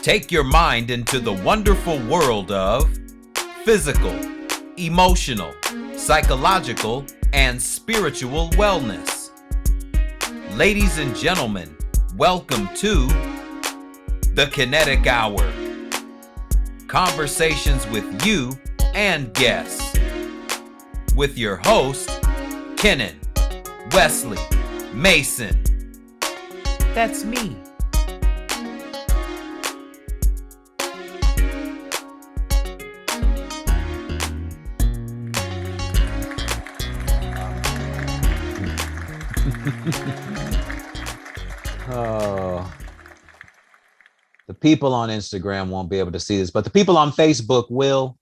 Take your mind into the wonderful world of physical, emotional, psychological, and spiritual wellness. Ladies and gentlemen, welcome to the Kinetic Hour. Conversations with you and guests. With your host, Kenan, Wesley, Mason. That's me. Oh, the people on Instagram won't be able to see this, but the people on Facebook will.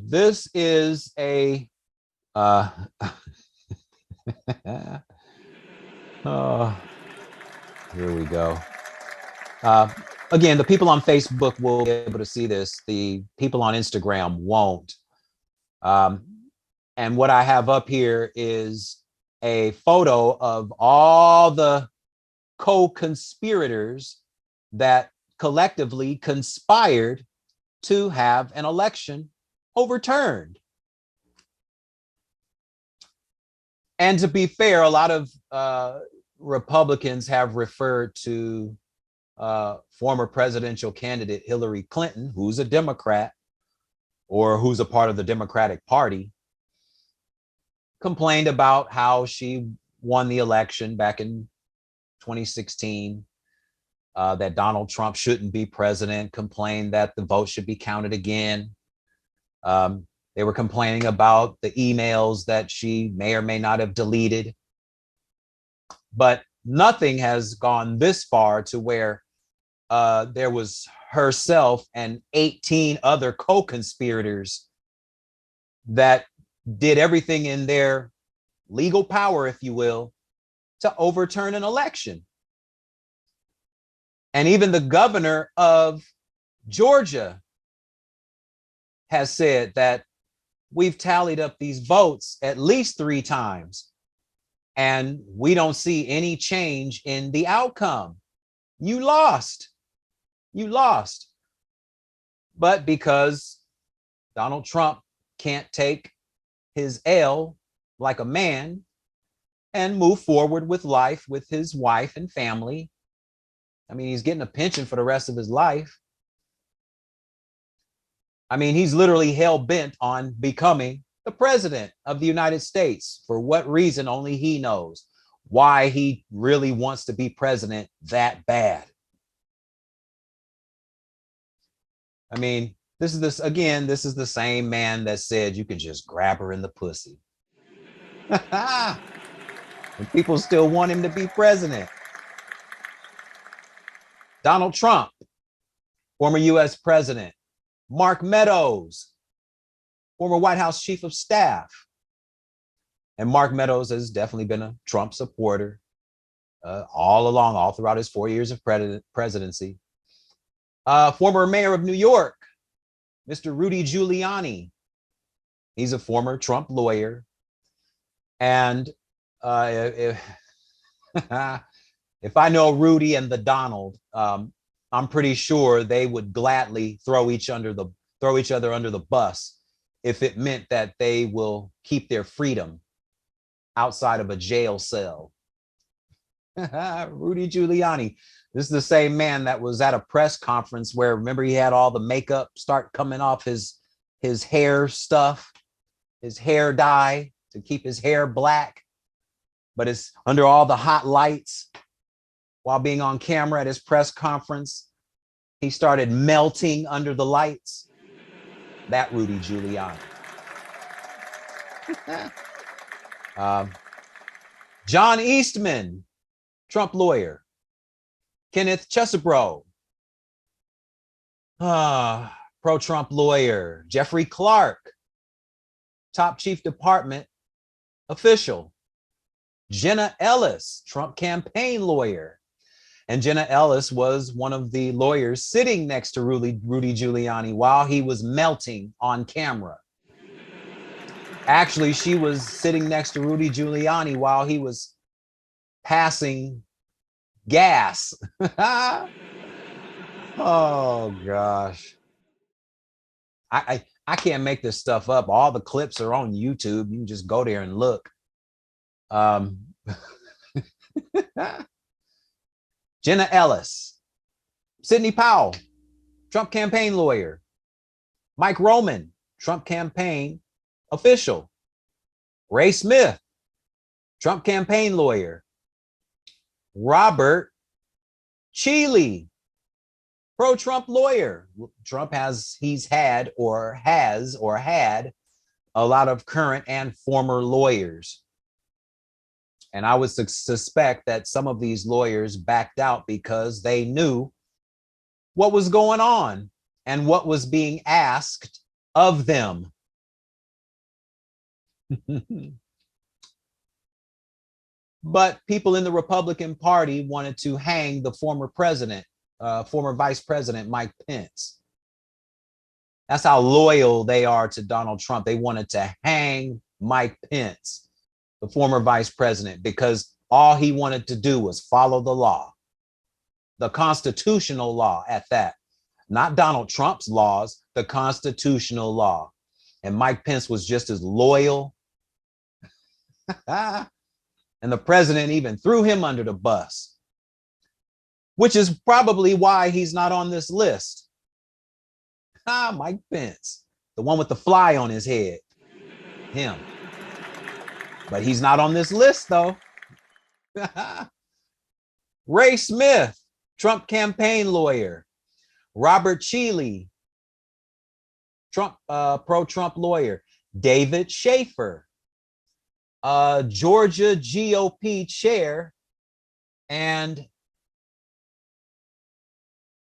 This is a oh, here we go. Again, the people on Facebook will be able to see this. The people on Instagram won't. And what I have up here is a photo of all the co-conspirators that collectively conspired to have an election overturned. And to be fair, a lot of Republicans have referred to former presidential candidate Hillary Clinton, who's a Democrat or who's a part of the Democratic Party, complained about how she won the election back in 2016, that Donald Trump shouldn't be president, complained that the vote should be counted again. They were complaining about the emails that she may or may not have deleted. But nothing has gone this far to where there was herself and 18 other co-conspirators that did everything in their legal power, if you will, to overturn an election. And even the governor of Georgia has said that we've tallied up these votes at least 3 times, and we don't see any change in the outcome. You lost. You lost. But because Donald Trump can't take his L like a man and move forward with life with his wife and family. I mean, he's getting a pension for the rest of his life. I mean, he's literally hell-bent on becoming the president of the United States. For what reason, only he knows. Why he really wants to be president that bad. I mean, this is the same man that said you can just grab her in the pussy. And people still want him to be president. Donald Trump, former US president. Mark Meadows, former White House chief of staff. And Mark Meadows has definitely been a Trump supporter all along, all throughout his 4 years of presidency. Former mayor of New York, Mr. Rudy Giuliani. He's a former Trump lawyer. And if I know Rudy and the Donald, I'm pretty sure they would gladly throw each other under the bus if it meant that they will keep their freedom outside of a jail cell. Rudy Giuliani. This is the same man that was at a press conference where, remember, he had all the makeup start coming off his hair stuff, his hair dye to keep his hair black, but it's under all the hot lights while being on camera at his press conference. He started melting under the lights. That Rudy Giuliani. John Eastman, Trump lawyer. Kenneth Chesebro, pro-Trump lawyer. Jeffrey Clark, top chief department official. Jenna Ellis, Trump campaign lawyer. And Jenna Ellis was one of the lawyers sitting next to Rudy Giuliani while he was melting on camera. Actually, she was sitting next to Rudy Giuliani while he was passing gas Oh gosh. I can't make this stuff up. All the clips are on YouTube. You can just go there and look. Um, Jenna Ellis, Sidney Powell, Trump campaign lawyer, Mike Roman, Trump campaign official, Ray Smith, Trump campaign lawyer, Robert Cheeley, pro-Trump lawyer. Trump he's had a lot of current and former lawyers. And I would suspect that some of these lawyers backed out because they knew what was going on and what was being asked of them. But people in the Republican Party wanted to hang the former president, former Vice President Mike Pence. That's how loyal they are to Donald Trump. They wanted to hang Mike Pence, the former vice president, because all he wanted to do was follow the law, the constitutional law at that, not Donald Trump's laws, the constitutional law. And Mike Pence was just as loyal. And the president even threw him under the bus, which is probably why he's not on this list. Mike Pence, the one with the fly on his head, him. But he's not on this list, though. Ray Smith, Trump campaign lawyer. Robert Cheeley, Trump pro-Trump lawyer. David Schaefer, Georgia GOP chair. And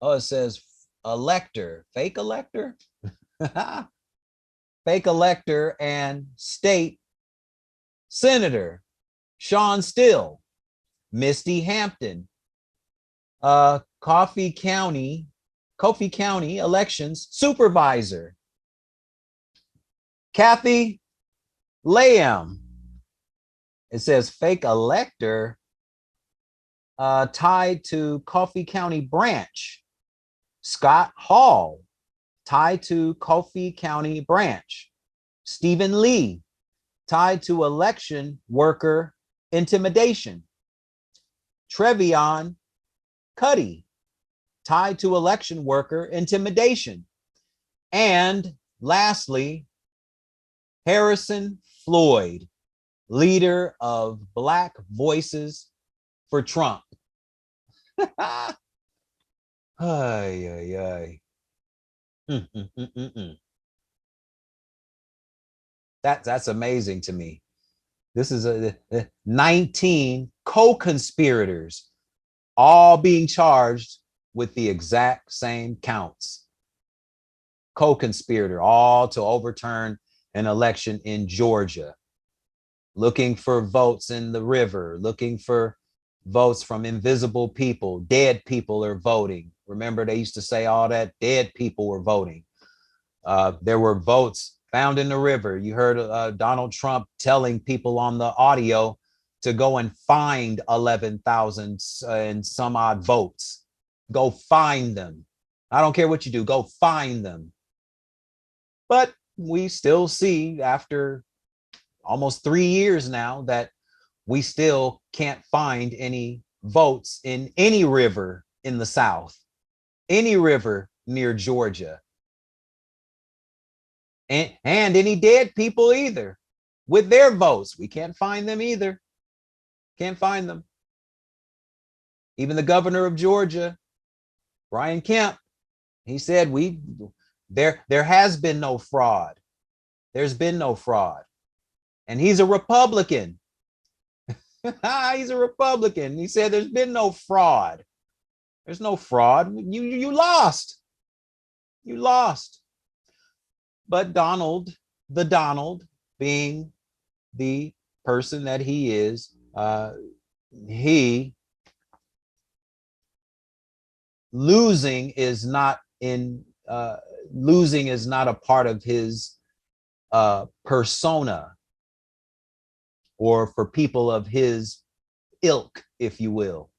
it says elector, fake elector, fake elector and state senator Sean Still, Misty Hampton, Coffee County elections supervisor, Kathy Layam. It says fake elector tied to Coffee County branch. Scott Hall, tied to Coffee County branch. Stephen Lee, tied to election worker intimidation. Trevion Cuddy, tied to election worker intimidation. And lastly, Harrison Floyd, leader of Black Voices for Trump. Ay, ay, ay. That's amazing to me. This is 19 co-conspirators, all being charged with the exact same counts. Co-conspirator, all to overturn an election in Georgia, looking for votes in the river, looking for votes from invisible people. Dead people are voting. Remember, they used to say all that dead people were voting. There were votes found in the river. You heard Donald Trump telling people on the audio to go and find 11,000 and some odd votes. Go find them. I don't care what you do, go find them. But we still see, after almost 3 years now, that we still can't find any votes in any river in the South, any river near Georgia, and any dead people either with their votes. We can't find them either. Can't find them. Even the governor of Georgia, Brian Kemp, he said there has been no fraud. There's been no fraud. And he's a Republican. He's a Republican. He said there's been no fraud. There's no fraud. You lost. You lost. But Donald, being the person that he is, losing is not a part of his persona, or for people of his ilk, if you will.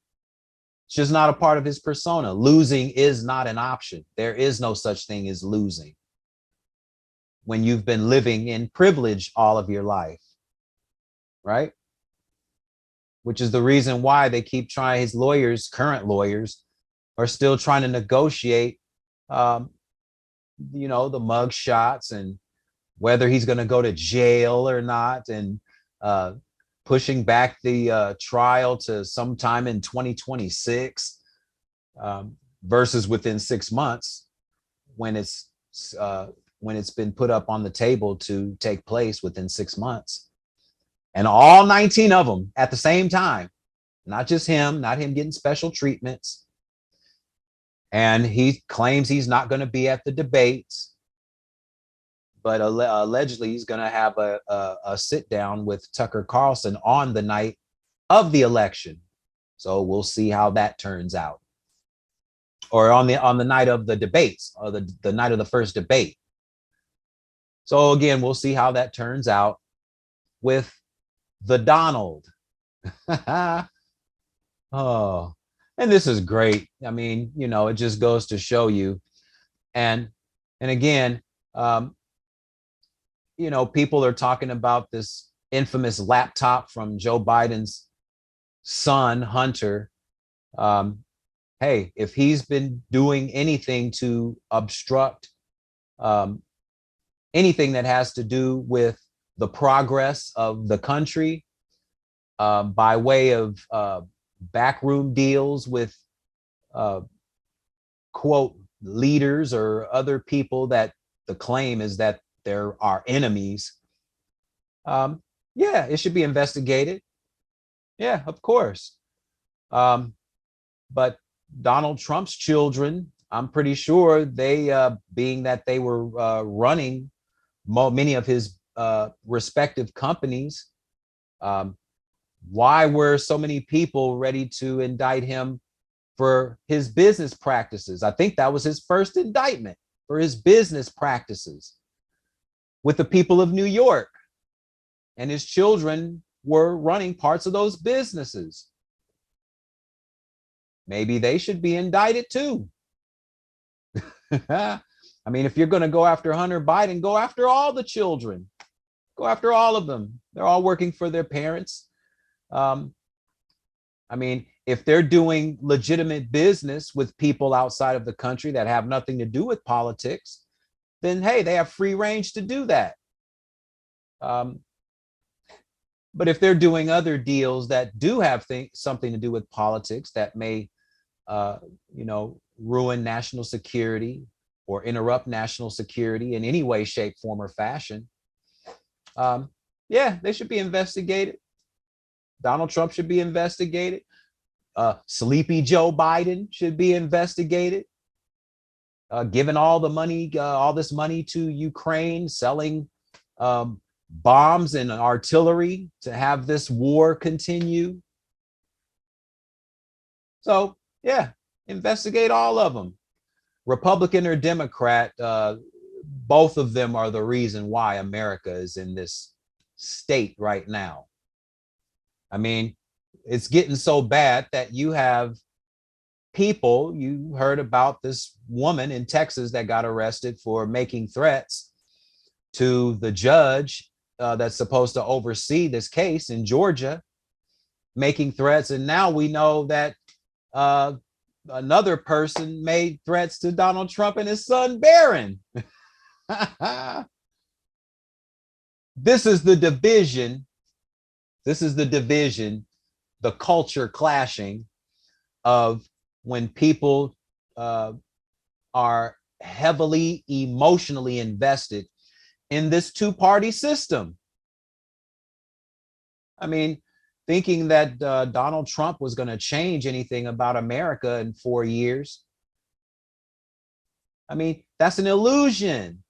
It's just not a part of his persona. Losing is not an option. There is no such thing as losing when you've been living in privilege all of your life, right? Which is the reason why they keep trying, his lawyers, current lawyers, are still trying to negotiate, the mug shots and whether he's going to go to jail or not, and pushing back the trial to sometime in 2026 versus within 6 months when it's been put up on the table to take place within 6 months. And all 19 of them at the same time, not just him, not him getting special treatments. And he claims he's not going to be at the debates, but allegedly he's going to have a sit down with Tucker Carlson on the night of the election. So we'll see how that turns out. Or on the night of the debates, or the night of the first debate. So again, we'll see how that turns out with the Donald. Oh, and this is great. I mean, it just goes to show you. And again, people are talking about this infamous laptop from Joe Biden's son, Hunter. Hey, if he's been doing anything to obstruct anything that has to do with the progress of the country by way of backroom deals with quote leaders or other people that the claim is that there are enemies, yeah, it should be investigated. Yeah, of course. But Donald Trump's children, I'm pretty sure they, being that they were running many of his respective companies, why were so many people ready to indict him for his business practices? I think that was his first indictment, for his business practices with the people of New York. And his children were running parts of those businesses. Maybe they should be indicted too. I mean, if you're going to go after Hunter Biden, go after all the children. Go after all of them. They're all working for their parents. I mean, if they're doing legitimate business with people outside of the country that have nothing to do with politics, then hey, they have free range to do that. But if they're doing other deals that do have something to do with politics that may, ruin national security or interrupt national security in any way, shape, form, or fashion, yeah, they should be investigated. Donald Trump should be investigated. Sleepy Joe Biden should be investigated. Giving all the money, all this money to Ukraine, selling bombs and artillery to have this war continue. So yeah, investigate all of them. Republican or Democrat, both of them are the reason why America is in this state right now. I mean, it's getting so bad that you have people, you heard about this woman in Texas that got arrested for making threats to the judge that's supposed to oversee this case in Georgia, making threats. And now we know that another person made threats to Donald Trump and his son, Barron. This is the division. This is the division, the culture clashing of when people are heavily emotionally invested in this two-party system. I mean, thinking that Donald Trump was going to change anything about America in 4 years. I mean, that's an illusion.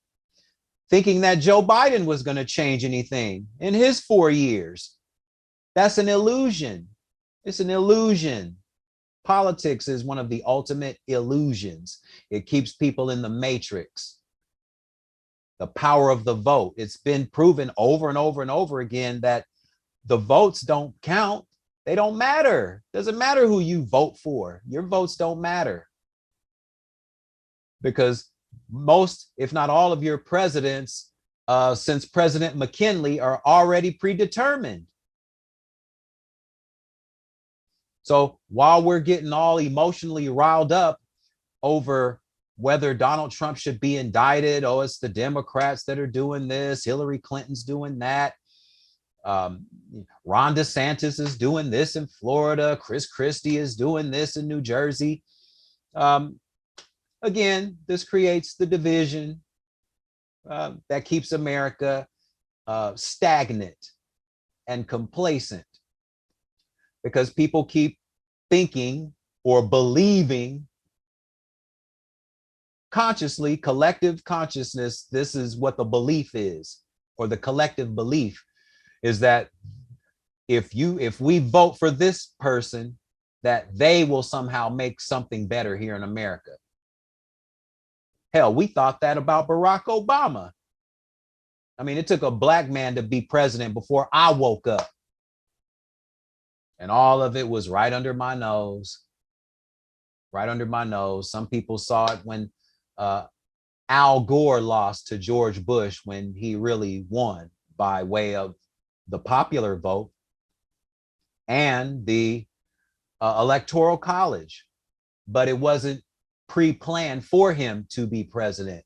Thinking that Joe Biden was going to change anything in his 4 years. That's an illusion. It's an illusion. Politics is one of the ultimate illusions. It keeps people in the matrix. The power of the vote. It's been proven over and over and over again that the votes don't count. They don't matter. Doesn't matter who you vote for. Your votes don't matter. Because most, if not all of your presidents, since President McKinley, are already predetermined. So while we're getting all emotionally riled up over whether Donald Trump should be indicted, oh, it's the Democrats that are doing this, Hillary Clinton's doing that, Ron DeSantis is doing this in Florida, Chris Christie is doing this in New Jersey. Again, this creates the division that keeps America stagnant and complacent, because people keep thinking or believing consciously, collective consciousness, this is what the belief is, or the collective belief is that if we vote for this person, that they will somehow make something better here in America. Hell, we thought that about Barack Obama. I mean, it took a black man to be president before I woke up. And all of it was right under my nose. Right under my nose. Some people saw it when Al Gore lost to George Bush, when he really won by way of the popular vote and the Electoral College. But it wasn't pre-planned for him to be president,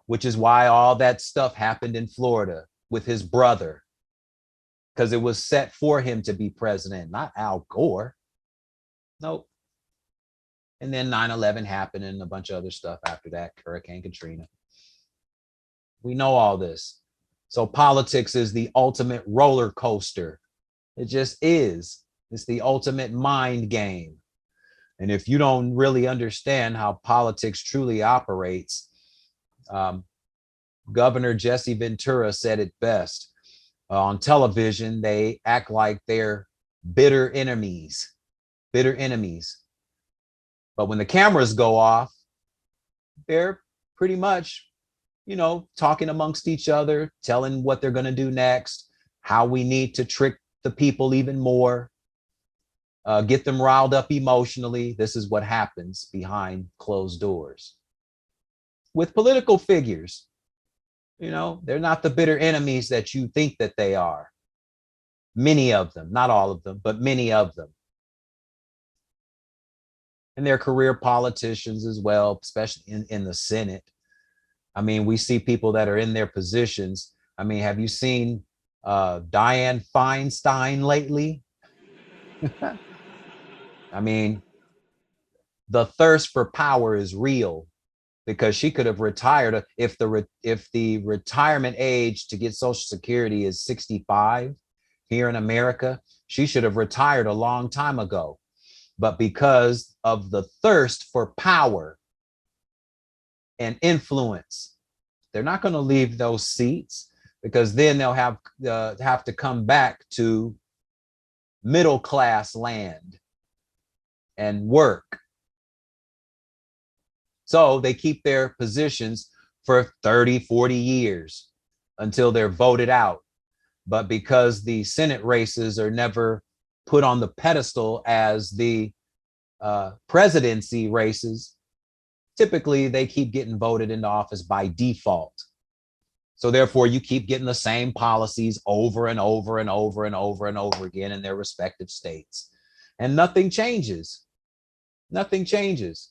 which is why all that stuff happened in Florida with his brother, because it was set for him to be president, not Al Gore. Nope. And then 9/11 happened and a bunch of other stuff after that, Hurricane Katrina. We know all this. So politics is the ultimate roller coaster. It just is. It's the ultimate mind game. And if you don't really understand how politics truly operates, Governor Jesse Ventura said it best. On television, they act like they're bitter enemies. But when the cameras go off, they're pretty much, talking amongst each other, telling what they're going to do next, how we need to trick the people even more, get them riled up emotionally. This is what happens behind closed doors with political figures. They're not the bitter enemies that you think that they are. Many of them, not all of them, but many of them. And they're career politicians as well, especially in the Senate. I mean, we see people that are in their positions. I mean, have you seen Dianne Feinstein lately? I mean, the thirst for power is real, because she could have retired if the retirement age to get Social Security is 65 here in America. She should have retired a long time ago. But because of the thirst for power and influence, they're not going to leave those seats, because then they'll have to come back to middle class land and work. So they keep their positions for 30, 40 years until they're voted out. But because the Senate races are never put on the pedestal as the presidency races, typically they keep getting voted into office by default. So therefore, you keep getting the same policies over and over and over and over and over again in their respective states. And nothing changes. Nothing changes,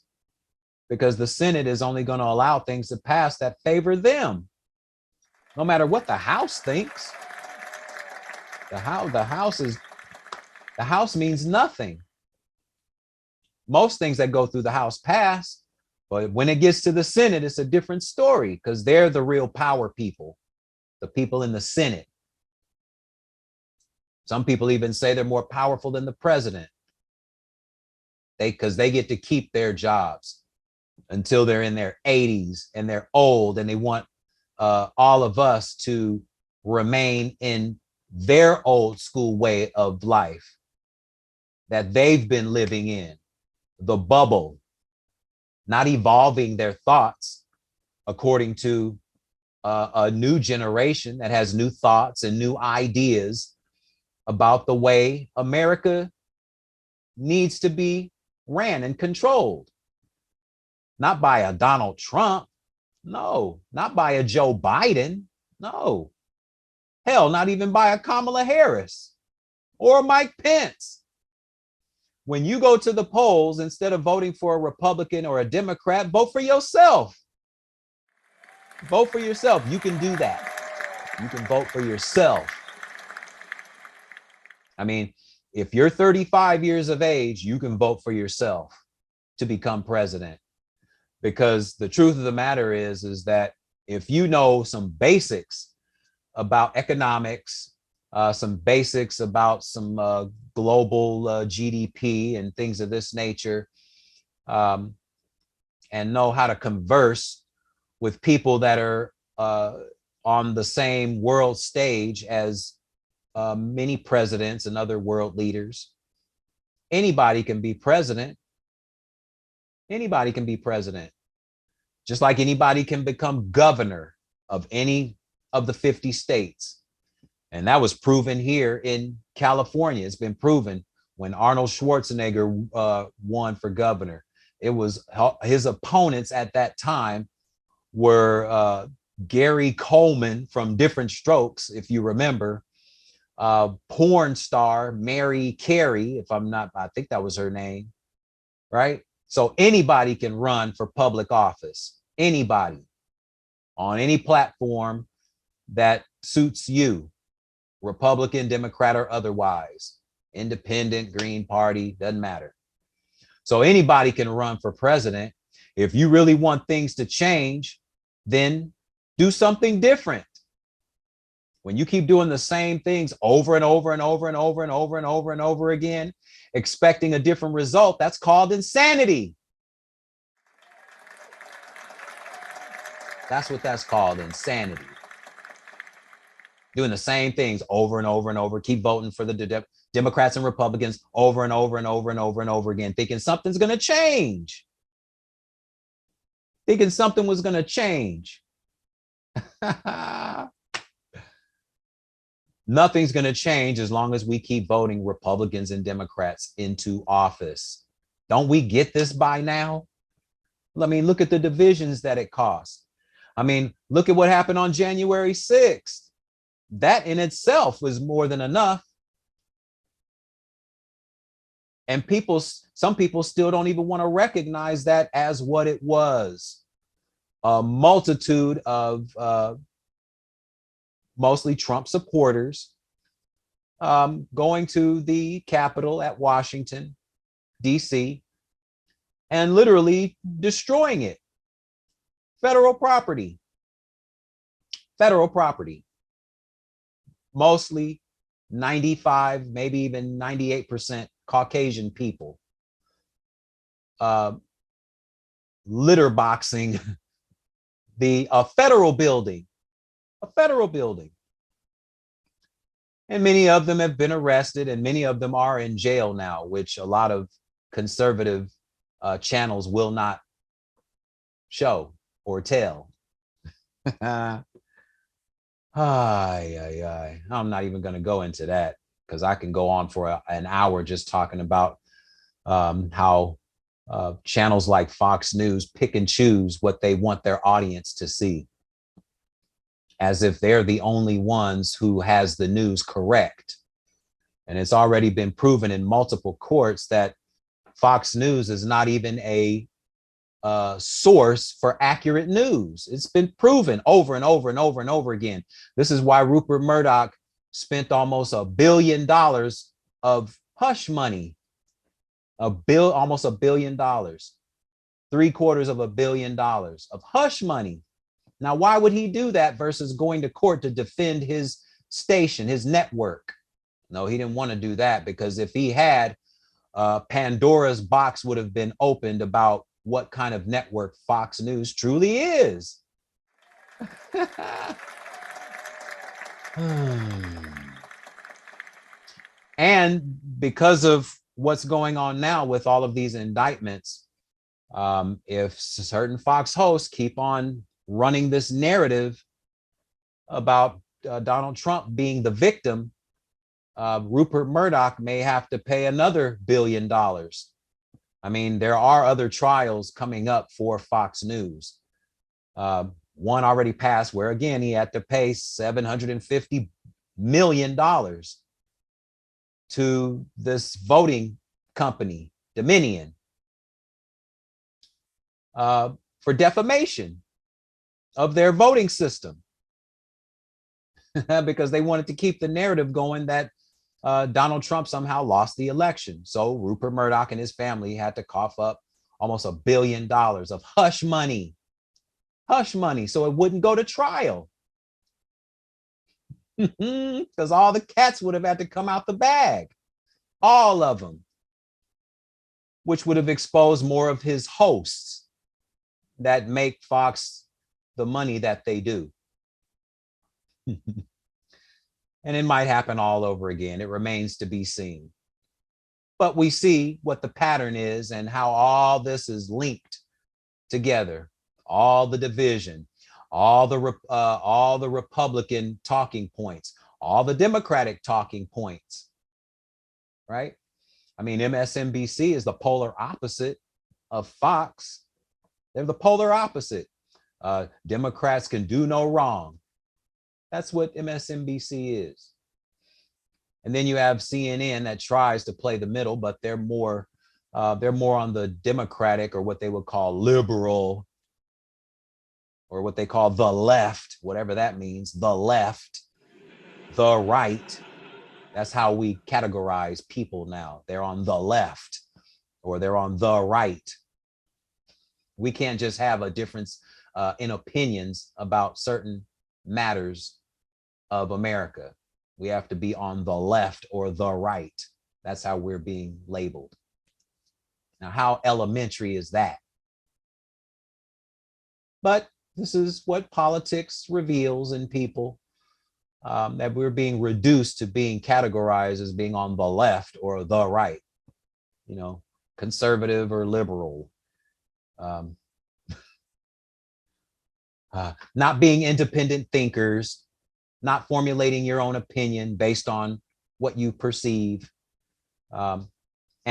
because the Senate is only going to allow things to pass that favor them, no matter what the House thinks. The House means nothing. Most things that go through the House pass, but when it gets to the Senate, it's a different story, because they're the real power people, the people in the Senate. Some people even say they're more powerful than the president, because they get to keep their jobs until they're in their 80s and they're old, and they want all of us to remain in their old school way of life that they've been living in, the bubble, not evolving their thoughts according to a new generation that has new thoughts and new ideas about the way America needs to be ran and controlled. Not by a Donald Trump. No, not by a Joe Biden. No. Hell, not even by a Kamala Harris or Mike Pence. When you go to the polls, instead of voting for a Republican or a Democrat, vote for yourself. Vote for yourself. You can do that. You can vote for yourself. I mean, if you're 35 years of age, you can vote for yourself to become president. Because the truth of the matter is that if you know some basics about economics, some basics about some global GDP and things of this nature, and know how to converse with people that are on the same world stage as many presidents and other world leaders, anybody can be president. Anybody can be president. Just like anybody can become governor of any of the 50 states. And that was proven here in California. It's been proven when Arnold Schwarzenegger won for governor. It was his opponents at that time were Gary Coleman from Different Strokes, if you remember, porn star Mary Carey, I think that was her name, right? So anybody can run for public office, anybody on any platform that suits you, Republican, Democrat, or otherwise, independent, Green Party, doesn't matter. So anybody can run for president. If you really want things to change, then do something different. When you keep doing the same things over and over and over and over and over and over and over again, expecting a different result, that's called insanity. That's what that's called, insanity. Doing the same things over and over and over, keep voting for the Democrats and Republicans over and over and over and over and over again, thinking something's going to change. Thinking something was going to change. Nothing's going to change as long as we keep voting Republicans and Democrats into office. Don't we get this by now? I mean, look at the divisions that it cost. I mean, look at what happened on January 6th. That in itself was more than enough. And some people still don't even want to recognize that as what it was. A multitude of mostly Trump supporters going to the Capitol at Washington, D.C., and literally destroying it. Federal property. Federal property. Mostly 95, maybe even 98% Caucasian people. Litter boxing a federal building. A federal building. And many of them have been arrested, and many of them are in jail now, which a lot of conservative channels will not show or tell. I'm not even going to go into that because I can go on for an hour just talking about how channels like Fox News pick and choose what they want their audience to see, as if they're the only ones who has the news correct. And it's already been proven in multiple courts that Fox News is not even a source for accurate news. It's been proven over and over and over and over again. This is why Rupert Murdoch spent almost $1 billion of hush money. Almost $1 billion. $750 million of hush money. Now, why would he do that versus going to court to defend his station, his network? No, he didn't want to do that, because if he had, Pandora's box would have been opened about what kind of network Fox News truly is. And because of what's going on now with all of these indictments, if certain Fox hosts keep on running this narrative about Donald Trump being the victim, Rupert Murdoch may have to pay another $1 billion. I mean, there are other trials coming up for Fox News. One already passed where, again, he had to pay $750 million to this voting company, Dominion, for defamation of their voting system because they wanted to keep the narrative going that Donald Trump somehow lost the election. So Rupert Murdoch and his family had to cough up almost $1 billion of hush money, so it wouldn't go to trial. Because all the cats would have had to come out the bag, all of them, which would have exposed more of his hosts that make Fox the money that they do. And it might happen all over again. It remains to be seen. But we see what the pattern is and how all this is linked together. All the division, all the Republican talking points, all the Democratic talking points, right? I mean, MSNBC is the polar opposite of Fox. They're the polar opposite. Democrats can do no wrong. That's what MSNBC is. And then you have CNN that tries to play the middle, but they're more on the Democratic, or what they would call liberal, or what they call the left, whatever that means, the left, the right. That's how we categorize people now. They're on the left or they're on the right. We can't just have a difference in opinions about certain matters of America. We have to be on the left or the right. That's how we're being labeled. Now, how elementary is that? But this is what politics reveals in people, that we're being reduced to being categorized as being on the left or the right, conservative or liberal. Not being independent thinkers, not formulating your own opinion based on what you perceive, and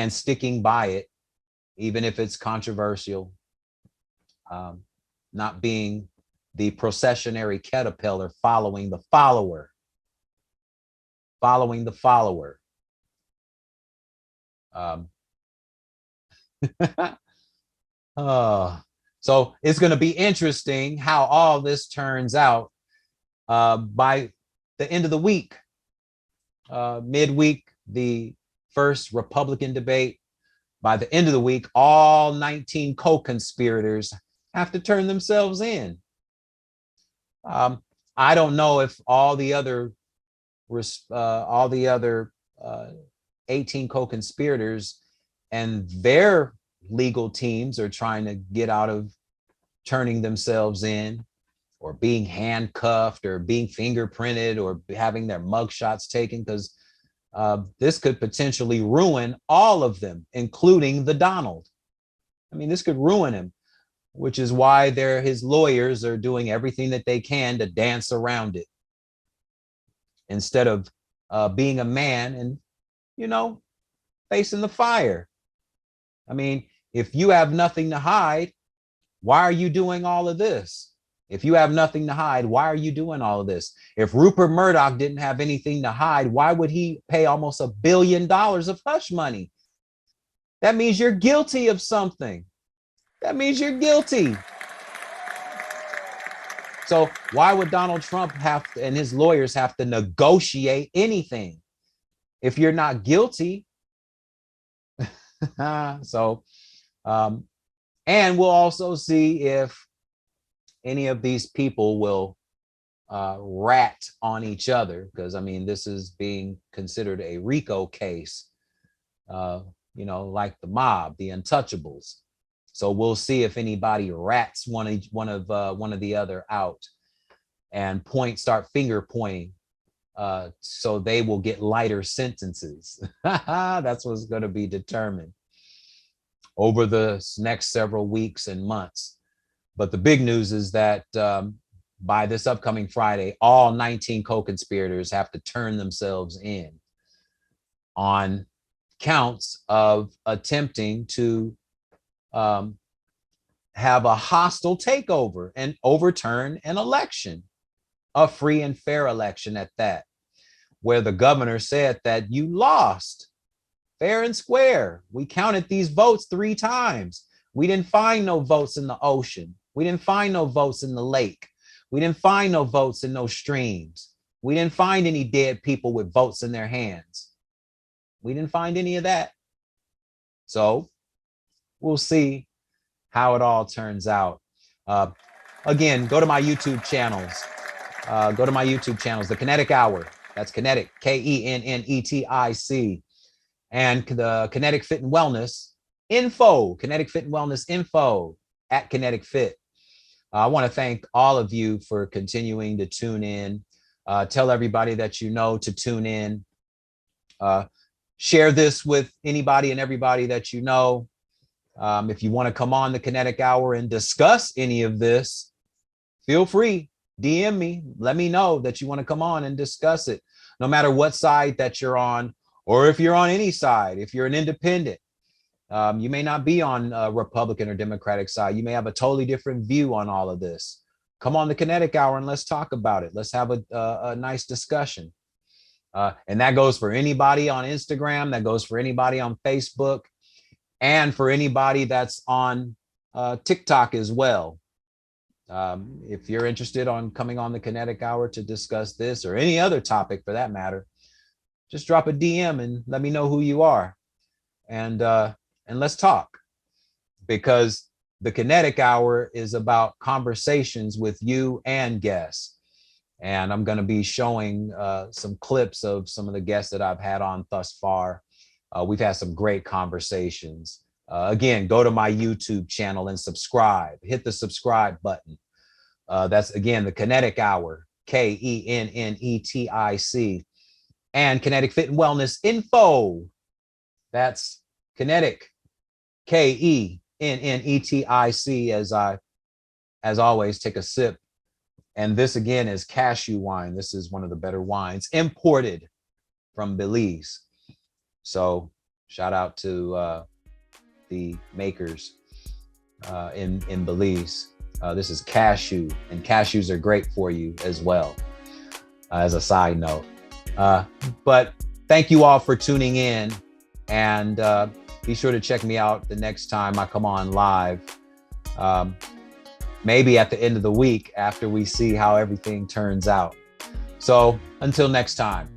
sticking by it, even if it's controversial. Not being the processionary caterpillar following the follower. So it's going to be interesting how all this turns out by the end of the week. Midweek, the first Republican debate. By the end of the week, all 19 co-conspirators have to turn themselves in. I don't know if all the other 18 co-conspirators and their legal teams are trying to get out of turning themselves in, or being handcuffed, or being fingerprinted, or having their mugshots taken, because this could potentially ruin all of them, including the Donald. I mean, this could ruin him, which is why his lawyers are doing everything that they can to dance around it, instead of being a man and, facing the fire. I mean, if you have nothing to hide, why are you doing all of this? If you have nothing to hide, why are you doing all of this? If Rupert Murdoch didn't have anything to hide, why would he pay almost $1 billion of hush money? That means you're guilty of something. That means you're guilty. So why would Donald Trump and his lawyers have to negotiate anything if you're not guilty? And we'll also see if any of these people will rat on each other, because I mean, this is being considered a RICO case, like the mob, the Untouchables. So we'll see if anybody rats one of the other out and start finger pointing, so they will get lighter sentences. That's what's going to be determined over the next several weeks and months. But the big news is that by this upcoming Friday, all 19 co-conspirators have to turn themselves in. on counts of attempting to have a hostile takeover and overturn an election, a free and fair election at that, where the governor said that you lost fair and square. We counted these votes 3 times. We didn't find no votes in the ocean. We didn't find no votes in the lake. We didn't find no votes in those streams. We didn't find any dead people with votes in their hands. We didn't find any of that. So we'll see how it all turns out. Again, go to my YouTube channels. The Kinetic Hour. That's Kinetic, Kennetic, and the Kinetic Fit and Wellness info, Kinetic Fit and Wellness info at Kinetic Fit. I want to thank all of you for continuing to tune in. Tell everybody that you know to tune in. Share this with anybody and everybody that you know. If you want to come on the Kinetic Hour and discuss any of this, feel free. DM me. Let me know that you want to come on and discuss it, no matter what side that you're on, or if you're on any side. If you're an independent, you may not be on a Republican or Democratic side. You may have a totally different view on all of this. Come on the Kinetic Hour and let's talk about it. Let's have a nice discussion. And that goes for anybody on Instagram. That goes for anybody on Facebook, and for anybody that's on TikTok as well. If you're interested on coming on the Kinetic Hour to discuss this or any other topic for that matter, just drop a DM and let me know who you are, and let's talk, because the Kinetic Hour is about conversations with you and guests. And I'm going to be showing some clips of some of the guests that I've had on thus far. We've had some great conversations. Again, go to my YouTube channel and subscribe. Hit the subscribe button. That's, again, the Kinetic Hour, Kennetic, and Kinetic Fit and Wellness info. That's Kinetic, Kennetic, as always, take a sip. And this, again, is cashew wine. This is one of the better wines, imported from Belize. So shout out to the makers in Belize. This is cashew, and cashews are great for you as well, as a side note. But thank you all for tuning in, and be sure to check me out the next time I come on live. Maybe at the end of the week after we see how everything turns out. So until next time.